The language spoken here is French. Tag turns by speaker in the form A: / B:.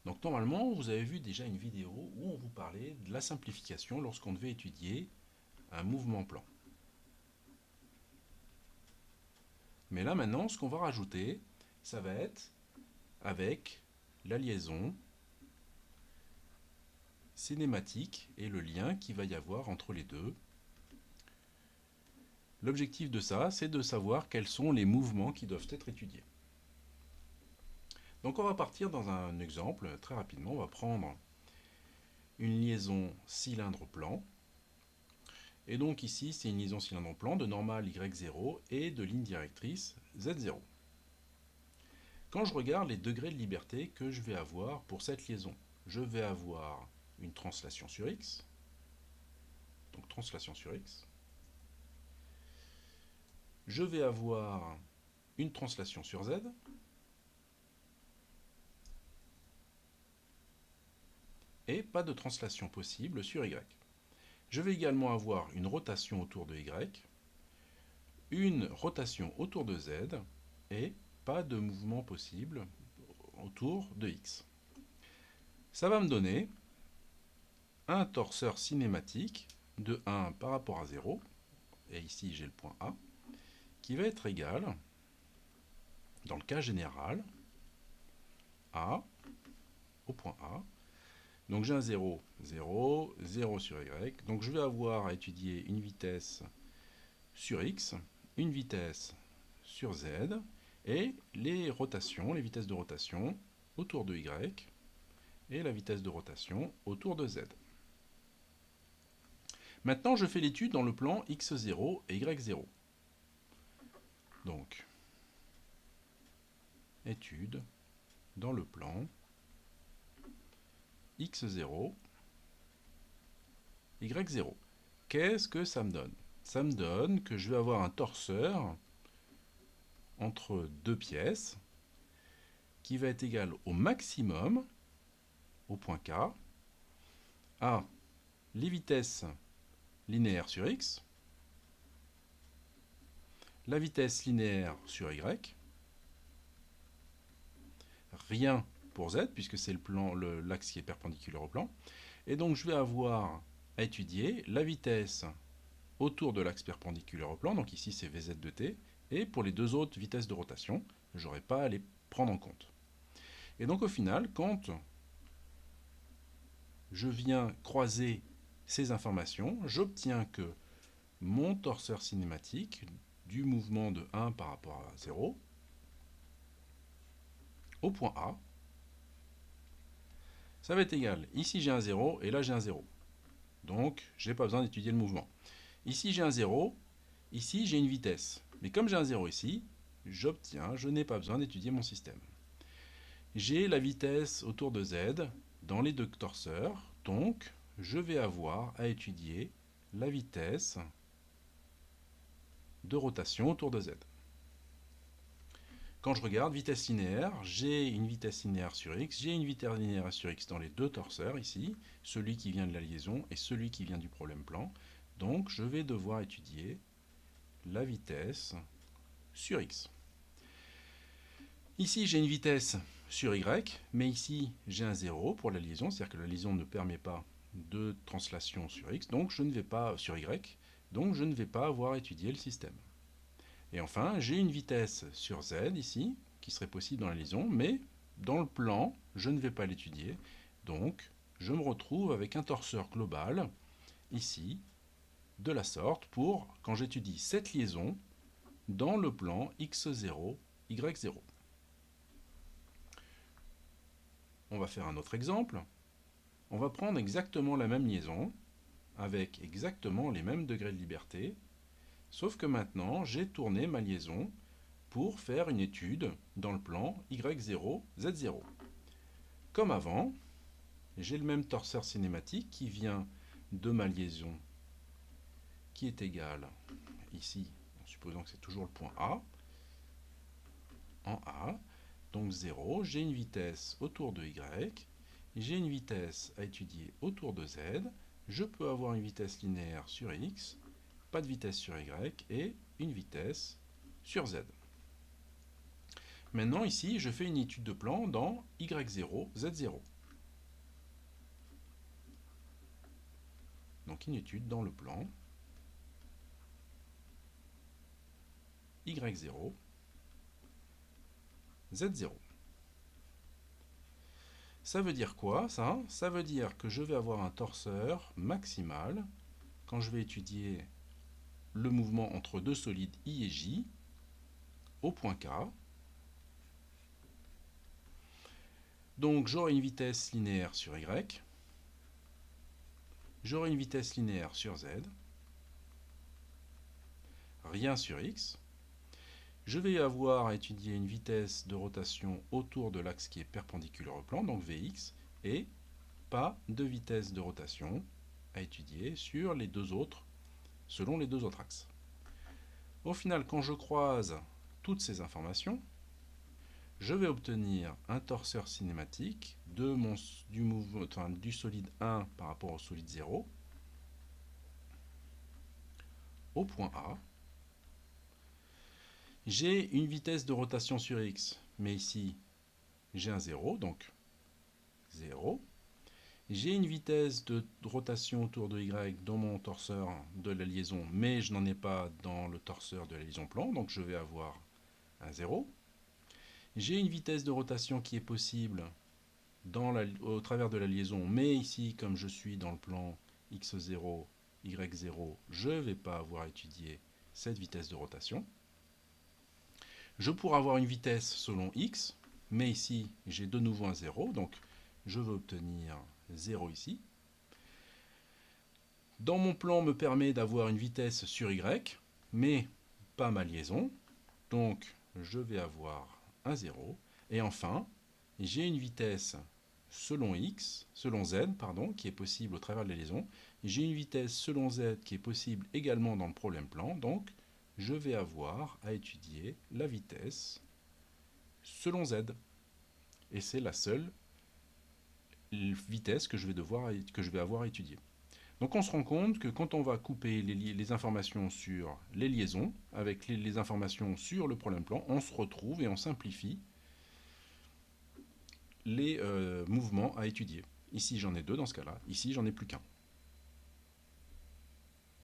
A: Donc normalement, vous avez vu déjà une vidéo où on vous parlait de la simplification lorsqu'on devait étudier un mouvement plan. Mais là maintenant, ce qu'on va rajouter, ça va être avec la liaison cinématique et le lien qu'il va y avoir entre les deux. L'objectif de ça, c'est de savoir quels sont les mouvements qui doivent être étudiés. Donc on va partir dans un exemple, très rapidement, on va prendre une liaison cylindre-plan. Et donc ici, c'est une liaison cylindre-plan de normale y0 et de ligne directrice z0. Quand je regarde les degrés de liberté que je vais avoir pour cette liaison, je vais avoir une translation sur x, donc translation sur x. Je vais avoir une translation sur z, et pas de translation possible sur y. Je vais également avoir une rotation autour de y, une rotation autour de z, et pas de mouvement possible autour de x. Ça va me donner un torseur cinématique de 1 par rapport à 0, et ici j'ai le point A, qui va être égal, dans le cas général, à, au point A. Donc j'ai un 0, 0, 0 sur y. Donc je vais avoir à étudier une vitesse sur x, une vitesse sur z, et les rotations, les vitesses de rotation autour de y, et la vitesse de rotation autour de z. Maintenant, je fais l'étude dans le plan x0 et y0. Donc, étude dans le plan x0, y0. Qu'est-ce que ça me donne? Ça me donne que je vais avoir un torseur entre deux pièces qui va être égal au maximum, au point K, à les vitesses linéaires sur x, la vitesse linéaire sur y, rien pour z, puisque c'est l'axe qui est perpendiculaire au plan. Et donc je vais avoir à étudier la vitesse autour de l'axe perpendiculaire au plan, donc ici c'est Vz de t, et pour les deux autres vitesses de rotation, je n'aurai pas à les prendre en compte. Et donc au final, quand je viens croiser ces informations, j'obtiens que mon torseur cinématique du mouvement de 1 par rapport à 0, au point A, ça va être égal. Ici j'ai un 0 et là j'ai un 0. Donc je n'ai pas besoin d'étudier le mouvement. Ici j'ai un 0, ici j'ai une vitesse. Mais comme j'ai un 0 ici, je n'ai pas besoin d'étudier mon système. J'ai la vitesse autour de z dans les deux torseurs, donc je vais avoir à étudier la vitesse de rotation autour de z. Quand je regarde vitesse linéaire, j'ai une vitesse linéaire sur x, j'ai une vitesse linéaire sur x dans les deux torseurs ici, celui qui vient de la liaison et celui qui vient du problème plan. Donc je vais devoir étudier la vitesse sur x. Ici j'ai une vitesse sur y, mais ici j'ai un 0 pour la liaison, c'est-à-dire que la liaison ne permet pas de translation sur x, donc je ne vais pas sur y, donc je ne vais pas avoir étudié le système. Et enfin, j'ai une vitesse sur z ici, qui serait possible dans la liaison, mais dans le plan, je ne vais pas l'étudier. Donc, je me retrouve avec un torseur global, ici, de la sorte, pour quand j'étudie cette liaison dans le plan x0, y0. On va faire un autre exemple. On va prendre exactement la même liaison, avec exactement les mêmes degrés de liberté, sauf que maintenant, j'ai tourné ma liaison pour faire une étude dans le plan Y0, Z0. Comme avant, j'ai le même torseur cinématique qui vient de ma liaison qui est égale, ici, en supposant que c'est toujours le point A, en A, donc 0, j'ai une vitesse autour de Y, j'ai une vitesse à étudier autour de Z, je peux avoir une vitesse linéaire sur X, pas de vitesse sur Y, et une vitesse sur Z. Maintenant, ici, je fais une étude de plan dans Y0, Z0. Donc une étude dans le plan Y0, Z0. Ça veut dire quoi, ça? Ça veut dire que je vais avoir un torseur maximal quand je vais étudier le mouvement entre deux solides I et J au point K. Donc j'aurai une vitesse linéaire sur Y, j'aurai une vitesse linéaire sur Z, rien sur X. Je vais avoir à étudier une vitesse de rotation autour de l'axe qui est perpendiculaire au plan, donc Vx, et pas de vitesse de rotation à étudier sur les deux autres, selon les deux autres axes. Au final, quand je croise toutes ces informations, je vais obtenir un torseur cinématique du solide 1 par rapport au solide 0 au point A. J'ai une vitesse de rotation sur X, mais ici j'ai un 0, donc 0. J'ai une vitesse de rotation autour de Y dans mon torseur de la liaison, mais je n'en ai pas dans le torseur de la liaison plan, donc je vais avoir un 0. J'ai une vitesse de rotation qui est possible au travers de la liaison, mais ici, comme je suis dans le plan X0, Y0, je ne vais pas avoir étudié cette vitesse de rotation. Je pourrais avoir une vitesse selon X, mais ici, j'ai de nouveau un 0, donc je vais obtenir 0 ici. Dans mon plan me permet d'avoir une vitesse sur Y, mais pas ma liaison, donc je vais avoir un 0. Et enfin, j'ai une vitesse selon Z, qui est possible au travers de la liaison. J'ai une vitesse selon Z qui est possible également dans le problème plan, donc je vais avoir à étudier la vitesse selon Z. Et c'est la seule vitesse que je vais avoir à étudier. Donc on se rend compte que quand on va couper les informations sur les liaisons avec les informations sur le problème plan, on se retrouve et on simplifie les mouvements à étudier. Ici j'en ai deux dans ce cas-là, ici j'en ai plus qu'un.